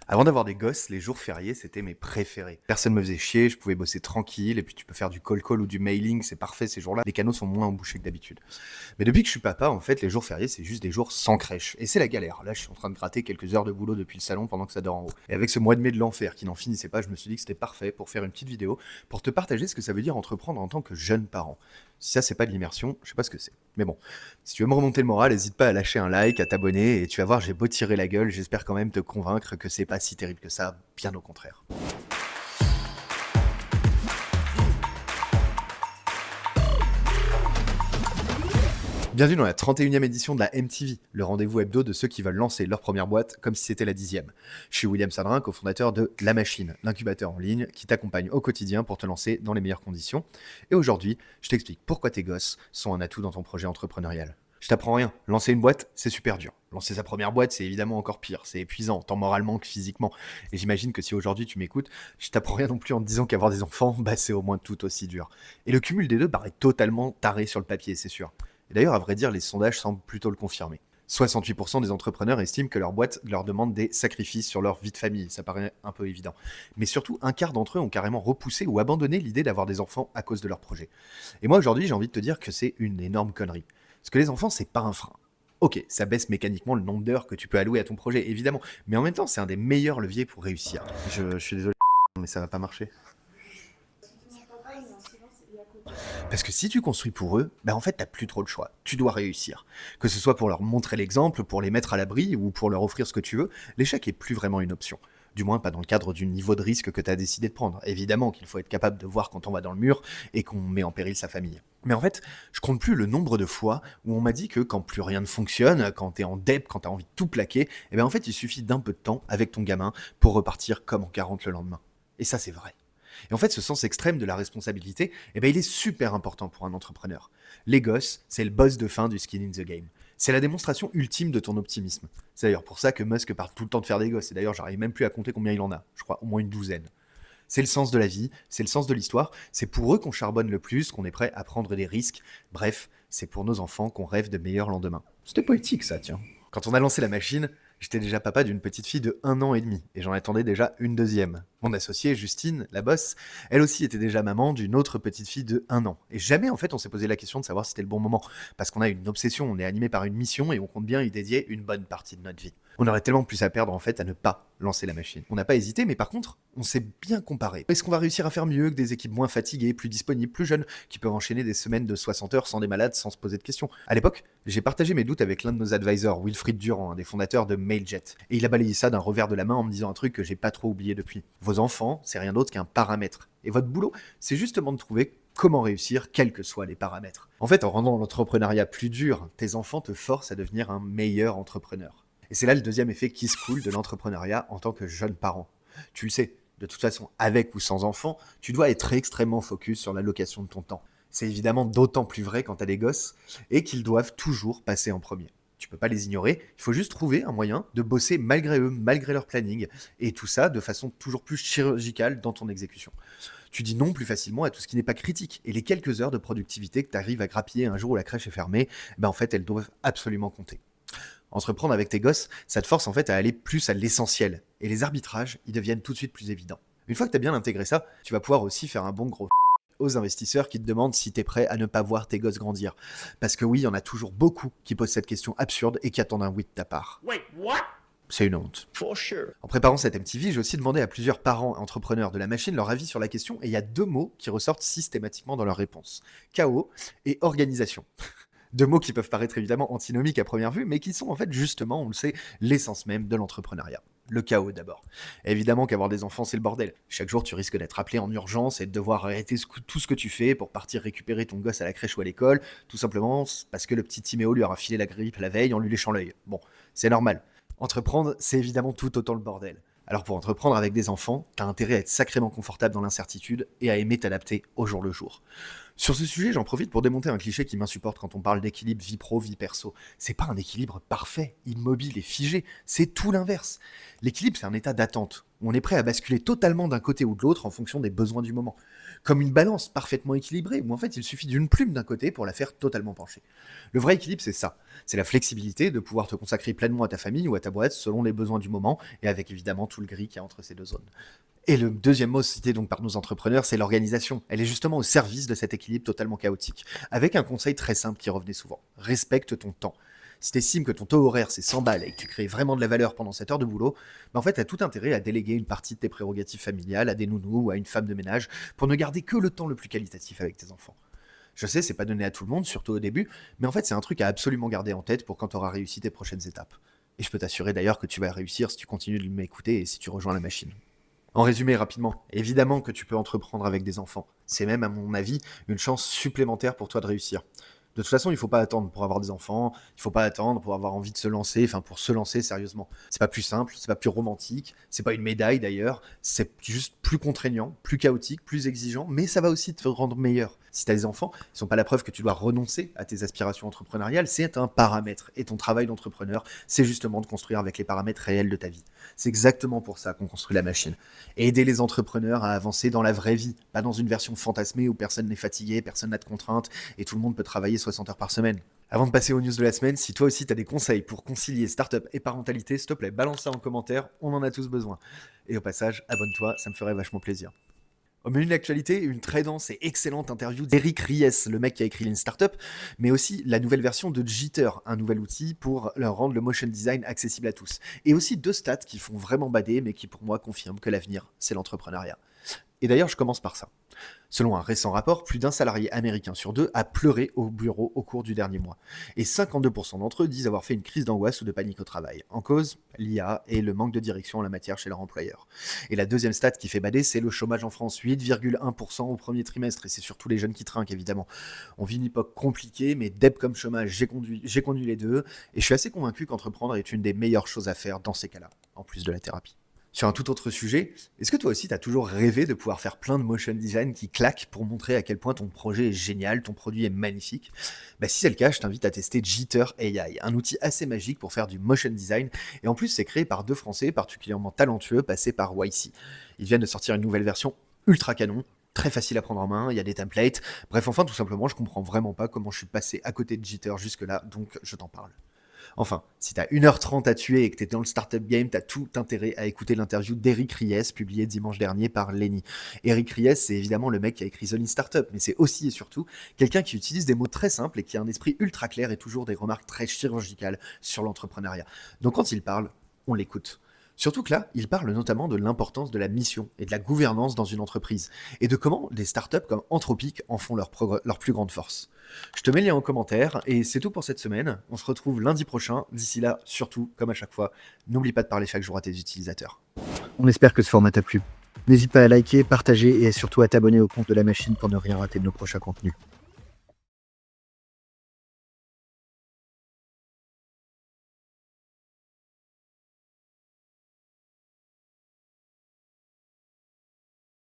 Avant d'avoir des gosses, les jours fériés, c'était mes préférés. Personne me faisait chier, je pouvais bosser tranquille, et puis tu peux faire du call ou du mailing, c'est parfait ces jours-là. Les canaux sont moins embouchés que d'habitude. Mais depuis que je suis papa, en fait, les jours fériés, c'est juste des jours sans crèche. Et c'est la galère. Là, je suis en train de gratter quelques heures de boulot depuis le salon pendant que ça dort en haut. Et avec ce mois de mai de l'enfer qui n'en finissait pas, je me suis dit que c'était parfait pour faire une petite vidéo, pour te partager ce que ça veut dire entreprendre en tant que jeune parent. Si ça, c'est pas de l'immersion, je sais pas ce que c'est. Mais bon, si tu veux me remonter le moral, n'hésite pas à lâcher un like, à t'abonner, et tu vas voir, j'ai beau tirer la gueule, j'espère quand même te convaincre que c'est pas si terrible que ça, bien au contraire. Bienvenue dans la 31e édition de la MTV, le rendez-vous hebdo de ceux qui veulent lancer leur première boîte comme si c'était la 10e. Je suis William Sadrin, cofondateur de La Machine, l'incubateur en ligne qui t'accompagne au quotidien pour te lancer dans les meilleures conditions. Et aujourd'hui, je t'explique pourquoi tes gosses sont un atout dans ton projet entrepreneurial. Je t'apprends rien, lancer une boîte, c'est super dur. Lancer sa première boîte, c'est évidemment encore pire, c'est épuisant, tant moralement que physiquement. Et j'imagine que si aujourd'hui tu m'écoutes, je t'apprends rien non plus en te disant qu'avoir des enfants, c'est au moins tout aussi dur. Et le cumul des deux paraît totalement taré sur le papier, c'est sûr. Et d'ailleurs, à vrai dire, les sondages semblent plutôt le confirmer. 68% des entrepreneurs estiment que leur boîte leur demande des sacrifices sur leur vie de famille, ça paraît un peu évident. Mais surtout, un quart d'entre eux ont carrément repoussé ou abandonné l'idée d'avoir des enfants à cause de leur projet. Et moi aujourd'hui, j'ai envie de te dire que c'est une énorme connerie. Parce que les enfants, c'est pas un frein. Ok, ça baisse mécaniquement le nombre d'heures que tu peux allouer à ton projet, évidemment. Mais en même temps, c'est un des meilleurs leviers pour réussir. Je suis désolé, mais ça va pas marcher. Parce que si tu construis pour eux, en fait, t'as plus trop le choix. Tu dois réussir. Que ce soit pour leur montrer l'exemple, pour les mettre à l'abri ou pour leur offrir ce que tu veux, l'échec est plus vraiment une option. Du moins pas dans le cadre du niveau de risque que tu as décidé de prendre. Évidemment qu'il faut être capable de voir quand on va dans le mur et qu'on met en péril sa famille. Mais en fait, je compte plus le nombre de fois où on m'a dit que quand plus rien ne fonctionne, quand t'es en dep, quand t'as envie de tout plaquer, en fait il suffit d'un peu de temps avec ton gamin pour repartir comme en 40 le lendemain. Et ça c'est vrai. Et en fait, ce sens extrême de la responsabilité, il est super important pour un entrepreneur. Les gosses, c'est le boss de fin du skin in the game. C'est la démonstration ultime de ton optimisme. C'est d'ailleurs pour ça que Musk parle tout le temps de faire des gosses. Et d'ailleurs, j'arrive même plus à compter combien il en a. Je crois au moins une douzaine. C'est le sens de la vie, c'est le sens de l'histoire. C'est pour eux qu'on charbonne le plus, qu'on est prêt à prendre des risques. Bref, c'est pour nos enfants qu'on rêve de meilleurs lendemains. C'était poétique ça, tiens. Quand on a lancé la machine, j'étais déjà papa d'une petite fille de 1 an et demi et j'en attendais déjà une deuxième. Mon associée, Justine, la boss, elle aussi était déjà maman d'une autre petite fille de 1 an. Et jamais en fait on s'est posé la question de savoir si c'était le bon moment. Parce qu'on a une obsession, on est animé par une mission et on compte bien y dédier une bonne partie de notre vie. On aurait tellement plus à perdre en fait à ne pas lancer la machine. On n'a pas hésité, mais par contre, on s'est bien comparé. Est-ce qu'on va réussir à faire mieux que des équipes moins fatiguées, plus disponibles, plus jeunes, qui peuvent enchaîner des semaines de 60 heures sans des malades, sans se poser de questions? À l'époque, j'ai partagé mes doutes avec l'un de nos advisors, Wilfried Durand, un des fondateurs de Mailjet. Et il a balayé ça d'un revers de la main en me disant un truc que j'ai pas trop oublié depuis. Vos enfants, c'est rien d'autre qu'un paramètre. Et votre boulot, c'est justement de trouver comment réussir, quels que soient les paramètres. En fait, en rendant l'entrepreneuriat plus dur, tes enfants te forcent à devenir un meilleur entrepreneur. Et c'est là le deuxième effet qui se coule de l'entrepreneuriat en tant que jeune parent. Tu le sais, de toute façon, avec ou sans enfant, tu dois être extrêmement focus sur l'allocation de ton temps. C'est évidemment d'autant plus vrai quand t'as des gosses et qu'ils doivent toujours passer en premier. Tu peux pas les ignorer, il faut juste trouver un moyen de bosser malgré eux, malgré leur planning, et tout ça de façon toujours plus chirurgicale dans ton exécution. Tu dis non plus facilement à tout ce qui n'est pas critique, et les quelques heures de productivité que tu arrives à grappiller un jour où la crèche est fermée, en fait elles doivent absolument compter. Entreprendre avec tes gosses, ça te force en fait à aller plus à l'essentiel. Et les arbitrages, ils deviennent tout de suite plus évidents. Une fois que tu as bien intégré ça, tu vas pouvoir aussi faire un bon gros aux investisseurs qui te demandent si tu es prêt à ne pas voir tes gosses grandir. Parce que oui, il y en a toujours beaucoup qui posent cette question absurde et qui attendent un oui de ta part. Wait, what? C'est une honte. For sure. En préparant cette MTV, j'ai aussi demandé à plusieurs parents entrepreneurs de la machine leur avis sur la question et il y a 2 mots qui ressortent systématiquement dans leurs réponses. Chaos et organisation. 2 mots qui peuvent paraître évidemment antinomiques à première vue, mais qui sont en fait justement, on le sait, l'essence même de l'entrepreneuriat. Le chaos d'abord. Évidemment qu'avoir des enfants, c'est le bordel. Chaque jour, tu risques d'être appelé en urgence et de devoir arrêter tout ce que tu fais pour partir récupérer ton gosse à la crèche ou à l'école, tout simplement parce que le petit Timéo lui aura filé la grippe la veille en lui léchant l'œil. Bon, c'est normal. Entreprendre, c'est évidemment tout autant le bordel. Alors pour entreprendre avec des enfants, t'as intérêt à être sacrément confortable dans l'incertitude et à aimer t'adapter au jour le jour. Sur ce sujet, j'en profite pour démonter un cliché qui m'insupporte quand on parle d'équilibre vie pro, vie perso. C'est pas un équilibre parfait, immobile et figé, c'est tout l'inverse. L'équilibre, c'est un état d'attente, où on est prêt à basculer totalement d'un côté ou de l'autre en fonction des besoins du moment. Comme une balance parfaitement équilibrée, où en fait il suffit d'une plume d'un côté pour la faire totalement pencher. Le vrai équilibre, c'est ça. C'est la flexibilité de pouvoir te consacrer pleinement à ta famille ou à ta boîte selon les besoins du moment, et avec évidemment tout le gris qu'il y a entre ces deux zones. Et le deuxième mot cité donc par nos entrepreneurs, c'est l'organisation. Elle est justement au service de cet équilibre totalement chaotique. Avec un conseil très simple qui revenait souvent. Respecte ton temps. Si tu estimes que ton taux horaire c'est 100 balles et que tu crées vraiment de la valeur pendant cette heure de boulot, en fait, tu as tout intérêt à déléguer une partie de tes prérogatives familiales à des nounous ou à une femme de ménage pour ne garder que le temps le plus qualitatif avec tes enfants. Je sais, c'est pas donné à tout le monde, surtout au début, mais en fait, c'est un truc à absolument garder en tête pour quand tu auras réussi tes prochaines étapes. Et je peux t'assurer d'ailleurs que tu vas réussir si tu continues de m'écouter et si tu rejoins la machine. En résumé rapidement, évidemment que tu peux entreprendre avec des enfants. C'est même, à mon avis, une chance supplémentaire pour toi de réussir. De toute façon, il faut pas attendre pour avoir des enfants, il faut pas attendre pour avoir envie de se lancer, enfin pour se lancer sérieusement. C'est pas plus simple, c'est pas plus romantique, c'est pas une médaille d'ailleurs, c'est juste plus contraignant, plus chaotique, plus exigeant, mais ça va aussi te rendre meilleur. Si tu as des enfants, ils sont pas la preuve que tu dois renoncer à tes aspirations entrepreneuriales, c'est un paramètre. Et ton travail d'entrepreneur, c'est justement de construire avec les paramètres réels de ta vie. C'est exactement pour ça qu'on construit la machine. Et aider les entrepreneurs à avancer dans la vraie vie, pas dans une version fantasmée où personne n'est fatigué, personne n'a de contraintes et tout le monde peut travailler 60 heures par semaine. Avant de passer aux news de la semaine, si toi aussi tu as des conseils pour concilier startup et parentalité, s'il te plaît, balance ça en commentaire, on en a tous besoin. Et au passage, abonne-toi, ça me ferait vachement plaisir. Au menu de l'actualité, une très dense et excellente interview d'Eric Ries, le mec qui a écrit Lean Startup, mais aussi la nouvelle version de Jitter, un nouvel outil pour leur rendre le motion design accessible à tous. Et aussi deux stats qui font vraiment bader, mais qui pour moi confirment que l'avenir, c'est l'entrepreneuriat. Et d'ailleurs, je commence par ça. Selon un récent rapport, plus d'un salarié américain sur deux a pleuré au bureau au cours du dernier mois. Et 52% d'entre eux disent avoir fait une crise d'angoisse ou de panique au travail. En cause, l'IA et le manque de direction en la matière chez leur employeur. Et la deuxième stat qui fait bader, c'est le chômage en France, 8,1% au premier trimestre. Et c'est surtout les jeunes qui trinquent, évidemment. On vit une époque compliquée, mais deb comme chômage, j'ai connu les deux. Et je suis assez convaincu qu'entreprendre est une des meilleures choses à faire dans ces cas-là, en plus de la thérapie. Sur un tout autre sujet, est-ce que toi aussi t'as toujours rêvé de pouvoir faire plein de motion design qui claquent pour montrer à quel point ton projet est génial, ton produit est magnifique? Si c'est le cas, je t'invite à tester Jitter AI, un outil assez magique pour faire du motion design, et en plus c'est créé par deux Français particulièrement talentueux passés par YC. Ils viennent de sortir une nouvelle version ultra canon, très facile à prendre en main, il y a des templates, bref enfin tout simplement je comprends vraiment pas comment je suis passé à côté de Jitter jusque là, donc je t'en parle. Enfin, si t'as 1h30 à tuer et que t'es dans le startup game, t'as tout intérêt à écouter l'interview d'Eric Ries, publiée dimanche dernier par Lenny. Eric Ries, c'est évidemment le mec qui a écrit The Lean Startup, mais c'est aussi et surtout quelqu'un qui utilise des mots très simples et qui a un esprit ultra clair et toujours des remarques très chirurgicales sur l'entrepreneuriat. Donc quand il parle, on l'écoute. Surtout que là, il parle notamment de l'importance de la mission et de la gouvernance dans une entreprise, et de comment des startups comme Anthropic en font leur plus grande force. Je te mets le lien en commentaire, et c'est tout pour cette semaine. On se retrouve lundi prochain. D'ici là, surtout, comme à chaque fois, n'oublie pas de parler chaque jour à tes utilisateurs. On espère que ce format t'a plu. N'hésite pas à liker, partager et surtout à t'abonner au compte de la machine pour ne rien rater de nos prochains contenus.